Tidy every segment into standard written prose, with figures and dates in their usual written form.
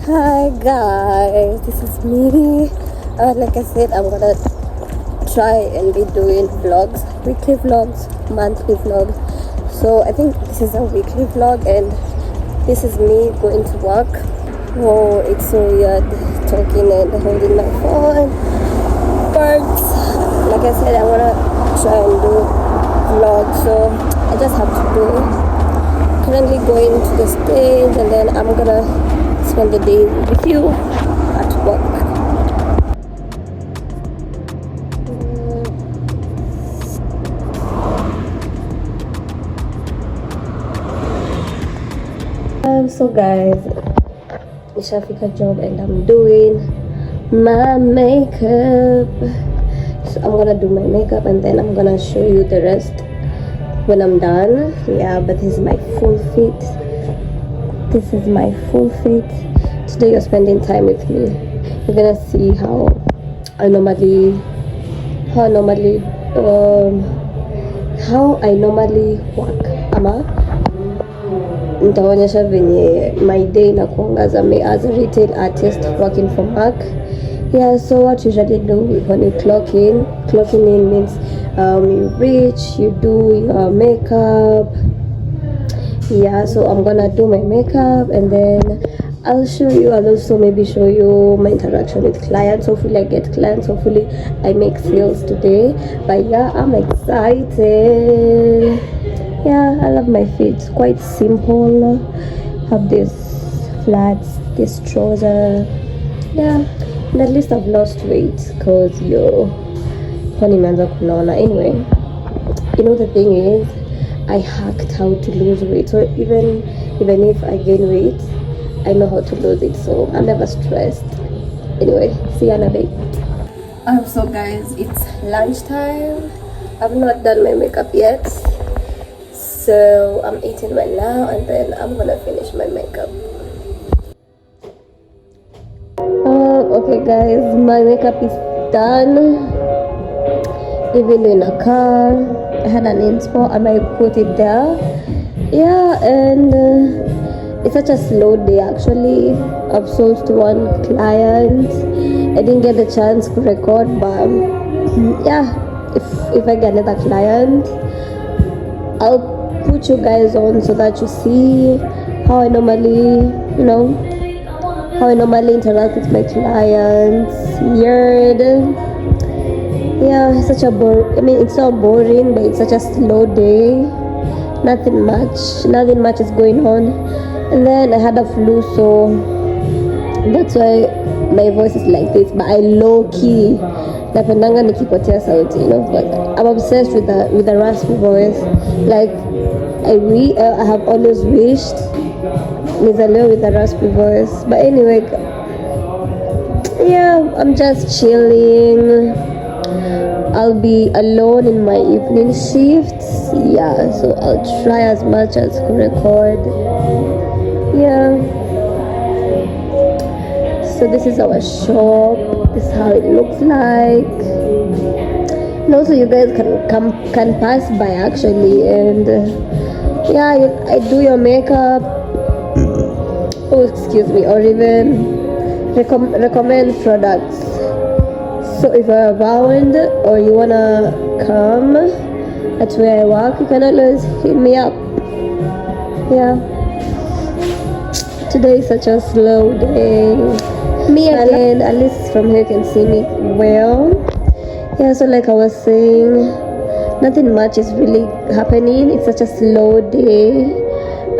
Hi guys, this is me. Like I said, I'm gonna try and be doing vlogs, weekly vlogs, monthly vlogs. So I think this is a weekly vlog, and this is me going to work. Oh, it's so weird talking and holding my phone. But like I said, I wanna try and do vlogs, so I just have to do it. Currently going to the stage, and then I'm gonna spend the day with you at work. So guys, nishafika job and I'm doing my makeup. So I'm gonna do my makeup and then I'm gonna show you the rest when I'm done. Yeah, but this is my full fit. This is my full fit. Today you're spending time with me. You're gonna see how I normally work. Nitaonyesha venye my day inakuanga as a retail artist working for Mac. Yeah, so what you usually do when you clock in means you reach, you do your makeup. Yeah, so I'm gonna do my makeup and then I'll also maybe show you my interaction with clients. Hopefully I get clients, hopefully I make sales today. But yeah, I'm excited. Yeah, I love my feet. It's quite simple. Have this flats, this trouser. Yeah, and at least I've lost weight because anyway, you know the thing is I hacked how to lose weight. So even if I gain weight, I know how to lose it. So I'm never stressed. Anyway, see you in a bit. So guys, it's lunchtime. I've not done my makeup yet. So I'm eating right now and then I'm gonna finish my makeup. Okay guys, my makeup is done. Even in a car, I had an inspo, I might put it there. Yeah, and it's such a slow day actually. I've sold to one client. I didn't get the chance to record, but yeah, if I get another client, I'll put you guys on so that you see how I normally interact with my clients. Yeah, it's such a it's not boring, but it's such a slow day. Nothing much is going on. And then I had a flu, so that's why my voice is like this. But I low key napendanga nikipotea sauti, but I'm obsessed with the raspy voice. Like I have always wished nizaliwe with a raspy voice. But anyway, yeah, I'm just chilling. I'll be alone in my evening shifts. Yeah, so I'll try as much as to record. Yeah. So this is our shop. This is how it looks like. And also you guys can pass by actually, and yeah, I do your makeup. Oh, excuse me, or even recommend products. So if you're around or you wanna come at where I work, you can always hit me up. Yeah. Today is such a slow day. Me again, at least from here you can see me well. Yeah, so like I was saying, nothing much is really happening. It's such a slow day.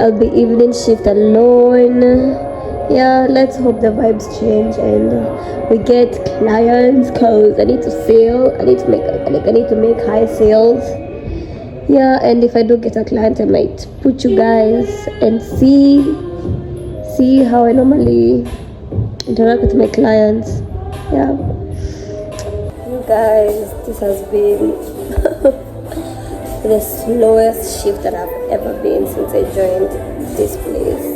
I'll be evening shift alone. Yeah, let's hope the vibes change and we get clients, cause I need to sell. I need to make high sales. Yeah, and if I do get a client, I might put you guys and see how I normally interact with my clients. Yeah, you guys, this has been the slowest shift that I've ever been since I joined this place.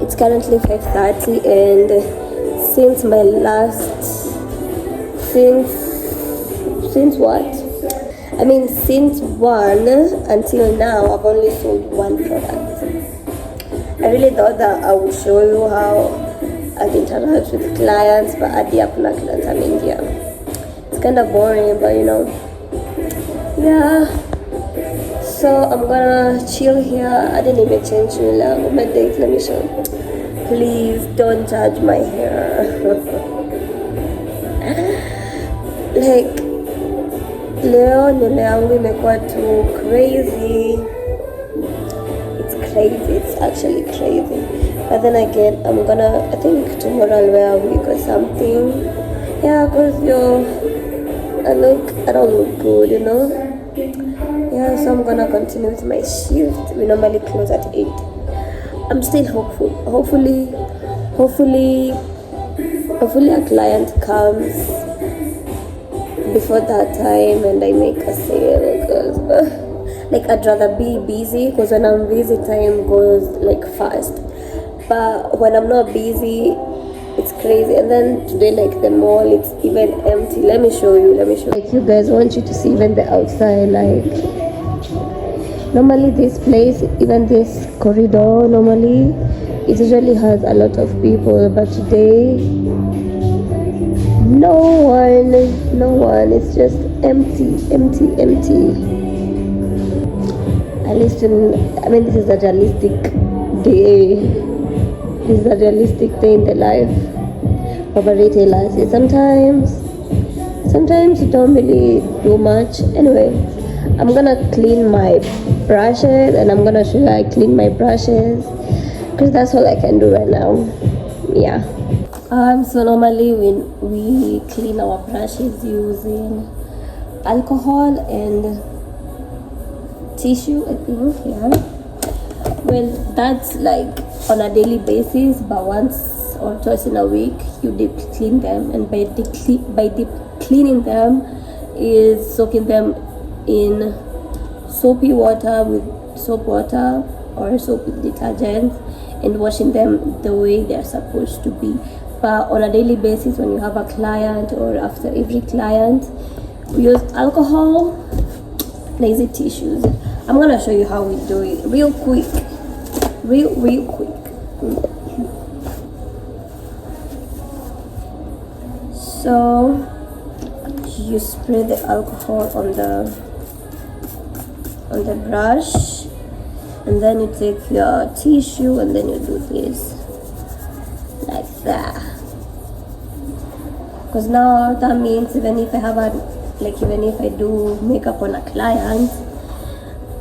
It's currently 5:30, and since 1 until now, I've only sold one product. I really thought that I would show you how I interact with clients, but at the apna clients I'm India. It's kind of boring, but you know, yeah. So I'm gonna chill here. I didn't even change my date. Let me show you. Please don't judge my hair. Like, leo nywele yangu imekuwa too crazy. It's crazy. It's actually crazy. But then again, I think tomorrow I'll wear a wig or something. Yeah, cause I don't look good, you know. Yeah, so I'm gonna continue with my shift. We normally close at 8. I'm still hopeful. Hopefully a client comes before that time and I make a sale, because like I'd rather be busy, because when I'm busy time goes like fast, but when I'm not busy it's crazy. And then today, like, the mall, it's even empty. Let me show you. Like, you guys, want you to see even the outside. Like, normally this place, even this corridor, normally it usually has a lot of people, but today no one. It's just empty. At least this is a realistic day. This is a realistic day in the life of a retailer. Sometimes you don't really do much. Anyway, I'm gonna clean my brushes, and I'm gonna show you how I clean my brushes, because that's all I can do right now. Yeah. So normally when we clean our brushes using alcohol and tissue, I think. Yeah. Well, that's like on a daily basis, but once or twice in a week you deep clean them, and by deep cleaning them is soaking them in soapy water with soap water or soap with detergent and washing them the way they're supposed to be. But on a daily basis, when you have a client or after every client, we use alcohol, lazy tissues. I'm gonna show you how we do it real quick. So you spray the alcohol on the brush, and then you take your tissue and then you do this like that, because now that means even if I do makeup on a client,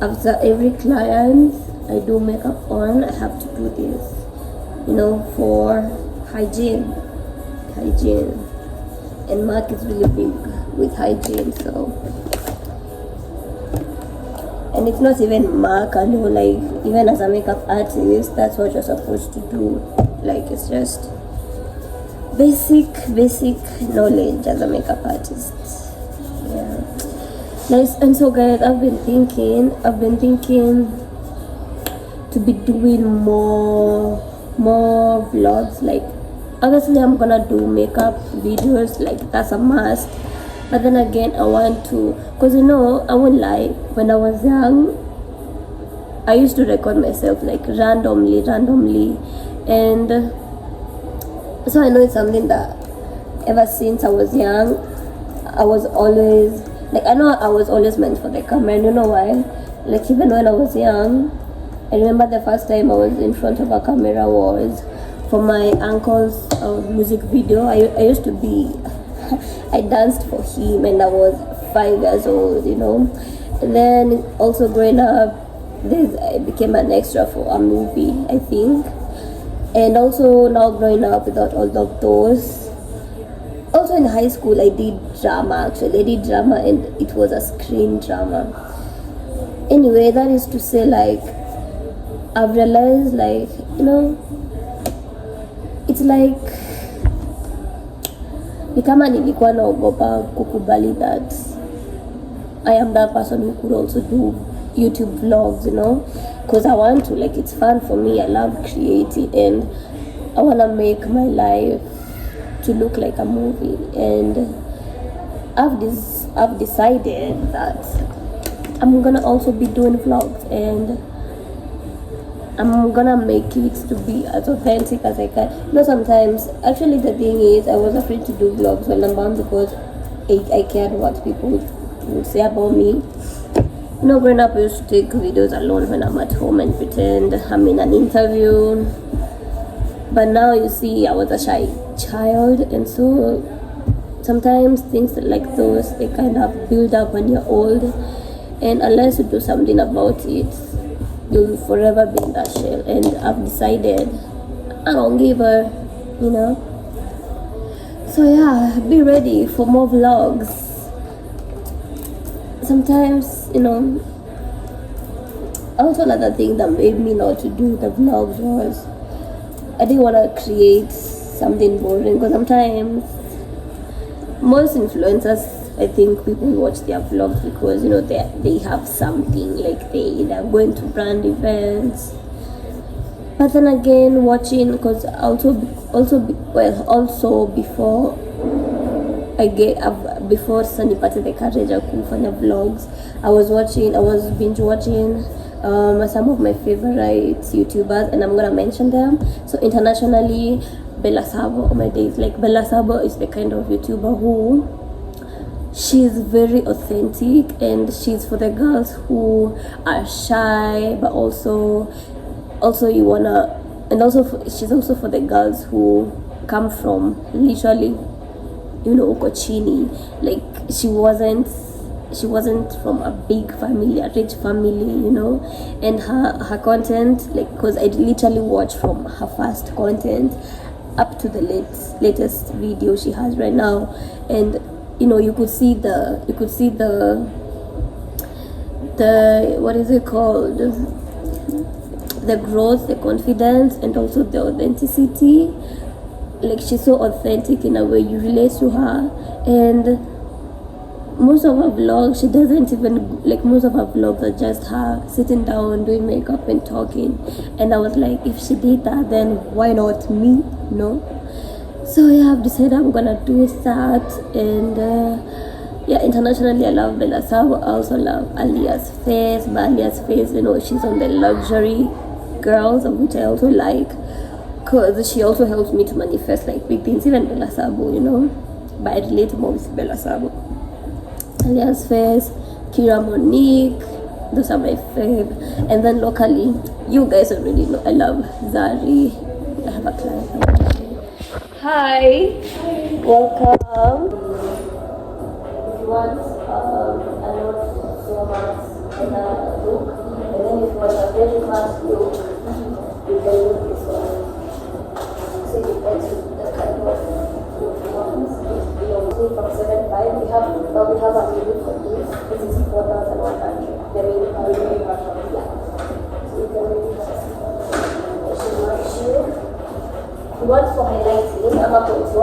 after every client I do makeup on, I have to do this, for hygiene. And Mark is really big with hygiene, so. And it's not even Mark, I know, like, even as a makeup artist, that's what you're supposed to do. Like, it's just basic knowledge as a makeup artist. Yeah. Nice. And so guys, I've been thinking to be doing more vlogs. Like, obviously I'm gonna do makeup videos, like that's a must, but then again I want to, because I won't lie, when I was young I used to record myself like randomly, and so I know it's something that ever since I was young I was always like, I know I was always meant for the camera. I don't know why. Like, even when I was young, I remember the first time I was in front of a camera was for my uncle's music video. I used to be, I danced for him and I was 5 years old, And then also growing up, I became an extra for a movie, I think. And also now growing up without all of those. Also in high school, I did drama and it was a screen drama. Anyway, that is to say, like, I've realized, like, it's like ni kama nilikuwa naogopa kukubali that I am that person who could also do YouTube vlogs, because I want to, like, it's fun for me. I love creating and I want to make my life to look like a movie, and I've decided that I'm gonna also be doing vlogs, and I'm gonna make it to be as authentic as I can. You know, sometimes actually the thing is I was afraid to do vlogs when I'm bound because I cared what people would say about me. You know, growing up I used to take videos alone when I'm at home and pretend I'm in an interview. But now you see I was a shy child, and so sometimes things like those, they kind of build up when you're old, and unless you do something about it, you'll forever be in that shell. And I've decided I don't give a, you know. So yeah, be ready for more vlogs. Sometimes, you know, also another thing that made me not to do the vlogs was I didn't want to create something boring, because sometimes most influencers, I think people watch their vlogs because, you know, they have something, like they're going to brand events. But then again, watching, because also before before Sunny Pate the courage ya kufanya vlogs, I was binge watching some of my favorite YouTubers, and I'm gonna mention them. So internationally, Bella Sabo, oh my days, like Bella Sabo is the kind of YouTuber who she's very authentic, and she's for the girls who are shy, but also you wanna, and also she's also for the girls who come from literally, you know, uko chini. Like she wasn't from a big family, a rich family, you know. And her content, like, because I literally watch from her first content up to the latest video she has right now, and you know, you could see the what is it called, the growth, the confidence, and also the authenticity. Like, she's so authentic in a way you relate to her. And most of her vlogs, she doesn't even, like, most of her vlogs are just her sitting down doing makeup and talking. And I was like, if she did that, then why not me? No. So yeah, I've decided I'm gonna do that. And yeah, internationally I love Bella Sabo. I also love Alia's Face. But Alia's Face, you know, she's on the luxury girls, of which I also like, because she also helps me to manifest like big things. Even Bella Sabo, you know, but I relate more with Bella Sabo. Alia's Face, Kira Monique, those are my fave. And then locally, you guys already know I love Zari. I have a client. Hi. Welcome. If you want a note so much in a look, and then if you want a very fast look, you can use this one. So you can choose the kind of ones. From 7.5, we have a limit for this. This is 4,100. The main version, yeah. So you can really see. You want for highlighting, I'm not going to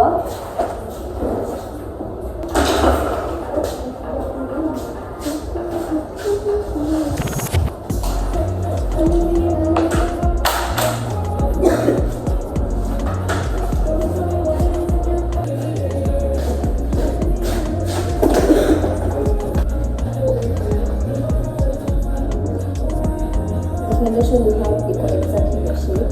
we have exactly the shape.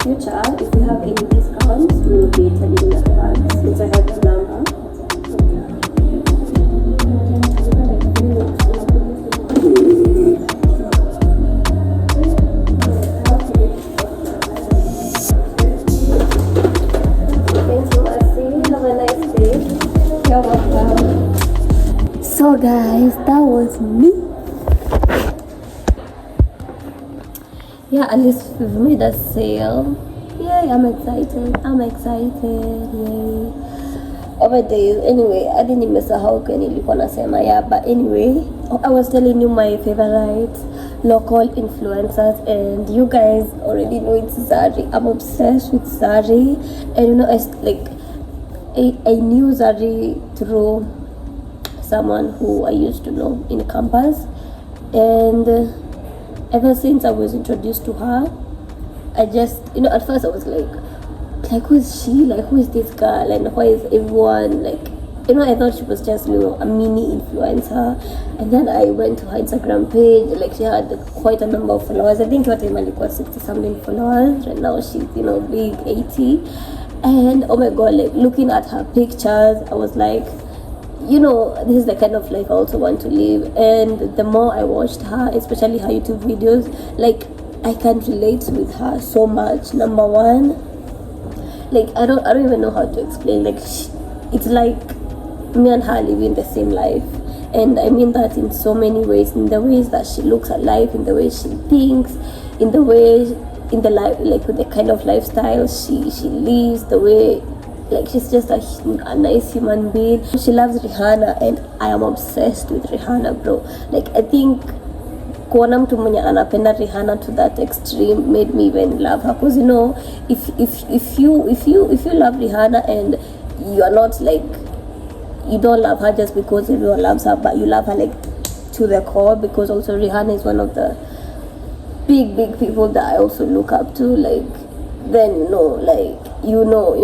future, if you have any discounts, we will be telling you in advance. Since I have the number. Thank you, Mercy. Have a nice day. You're welcome. So guys, that was me. Yeah, at least we've made a sale. Yay, I'm excited. Yay. Over days. Anyway, I didn't miss a how can you nasema. Yeah, but anyway, I was telling you my favorite local influencers, and you guys already know it's Zari. I'm obsessed with Zari, and you know, I knew Zari through someone who I used to know in campus, and ever since I was introduced to her, I just, you know, at first I was like, who is she? Like, who is this girl? And why is everyone, like, you know, I thought she was just, you know, a mini influencer. And then I went to her Instagram page, like, she had quite a number of followers. I think what Emily got 60-something followers. Right now she's, you know, big 80. And, oh my God, like, looking at her pictures, I was like, you know, this is the kind of life I also want to live. And the more I watched her, especially her YouTube videos, like, I can relate with her so much. Number one, like, I don't even know how to explain. Like, it's like me and her living the same life, and I mean that in so many ways. In the ways that she looks at life, in the way she thinks, in the way, in the life, like with the kind of lifestyle she lives, the way. Like, she's just a nice human being. She loves Rihanna, and I am obsessed with Rihanna, bro. Like, I think kuona mtu mwenye anapenda Rihanna to that extreme made me even love her, because you know, if you love Rihanna and you are not like, you don't love her just because everyone loves her, but you love her like to the core, because also Rihanna is one of the big people that I also look up to. Like, then you know, like, you know,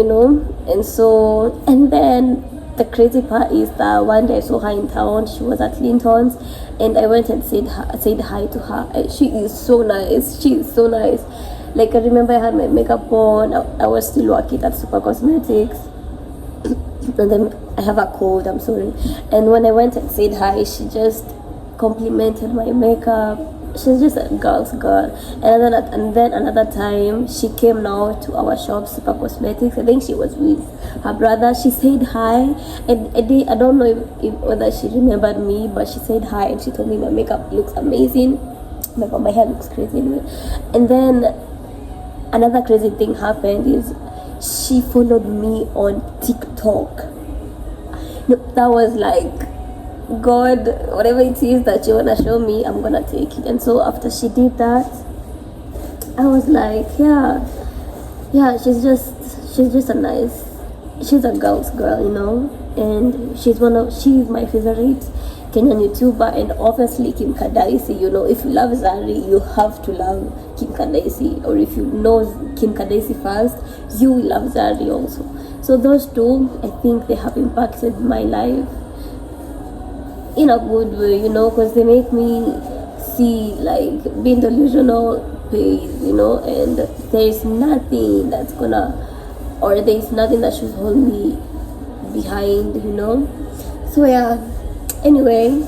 and so, and then the crazy part is that one day I saw her in town. She was at Linton's, and I went and said hi to her. And she is so nice. Like, I remember I had my makeup on. I was still working at Super Cosmetics, and then I have a cold, I'm sorry. And when I went and said hi, she just complimented my makeup. She's just a girl's girl. And then another time, she came now to our shop, Super Cosmetics. I think she was with her brother. She said hi, and I don't know if whether she remembered me, but she said hi, and she told me my makeup looks amazing. My hair looks crazy anyway. And then another crazy thing happened is she followed me on TikTok. That was like, God, whatever it is that you wanna show me, I'm gonna take it. And so after she did that, I was like, yeah, she's just a nice, she's a girl's girl, you know. And she's my favorite Kenyan YouTuber, and obviously Kim Kadaisi. You know, if you love Zari, you have to love Kim Kadaisi, or if you know Kim Kadaisi first, you will love Zari also. So those two, I think they have impacted my life in a good way, you know, because they make me see, like, being delusional pays, you know, and there's nothing that should hold me behind, you know. So yeah, anyway,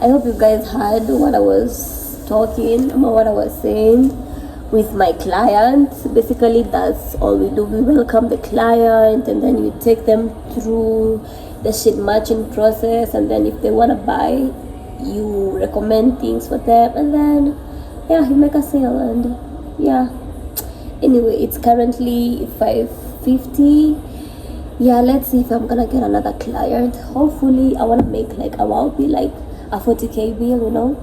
I hope you guys heard what I was talking about, what I was saying with my clients. Basically, that's all we do. We welcome the client, and then you take them through the shit matching process, and then if they want to buy, you recommend things for them, and then yeah, you make a sale. And yeah, anyway, it's currently 5:50. Yeah, let's see if I'm gonna get another client. Hopefully, I want to make like a be like a 40k bill, you know.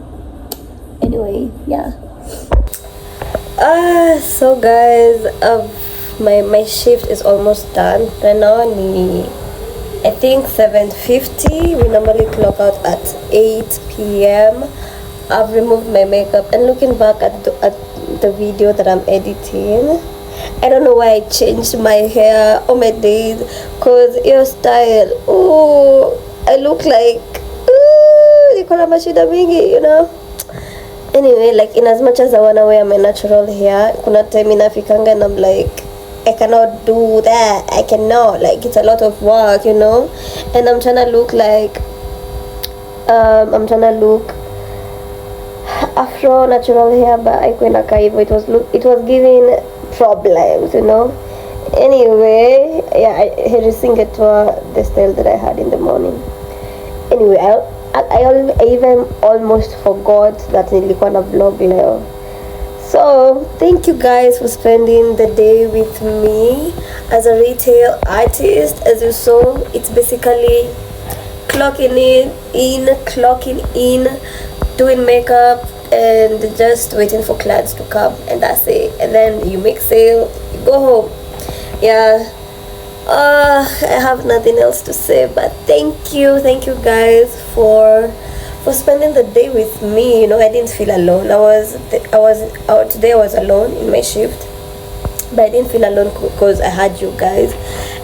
Anyway, yeah. So guys, my shift is almost done right now. I think 7:50. We normally clock out at 8 p.m. I've removed my makeup, and looking back at the video that I'm editing, I don't know why I changed my hair. Oh my days, cause hairstyle. Oh, I look like Nicola Mashida Mingi, you know. Anyway, like in as much as I wanna wear my natural hair, kuna time inafikanga and I'm like, I cannot do that. I cannot. Like it's a lot of work, you know. And I'm trying to look like I'm trying to look afro natural hair, but I couldn't hivyo. It was giving problems, you know. Anyway, yeah, I had to sing it to the style that I had in the morning. Anyway, I even almost forgot that nilikuwa na vlog leo. So thank you guys for spending the day with me as a retail artist. As you saw, it's basically clocking in, doing makeup and just waiting for clients to come, and that's it. And then you make sale, you go home. Yeah, I have nothing else to say, but thank you guys for spending the day with me. You know, I didn't feel alone. Today I was alone in my shift, but I didn't feel alone because I had you guys.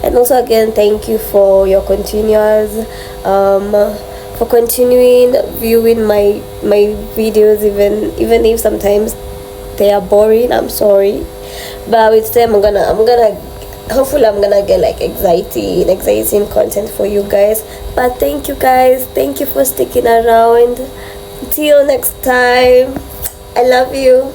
And also again, thank you for your continuous for continuing viewing my videos, even if sometimes they are boring. I'm sorry, but with time I'm gonna hopefully I'm gonna get like exciting content for you guys. But thank you guys, thank you for sticking around. Till next time, I love you.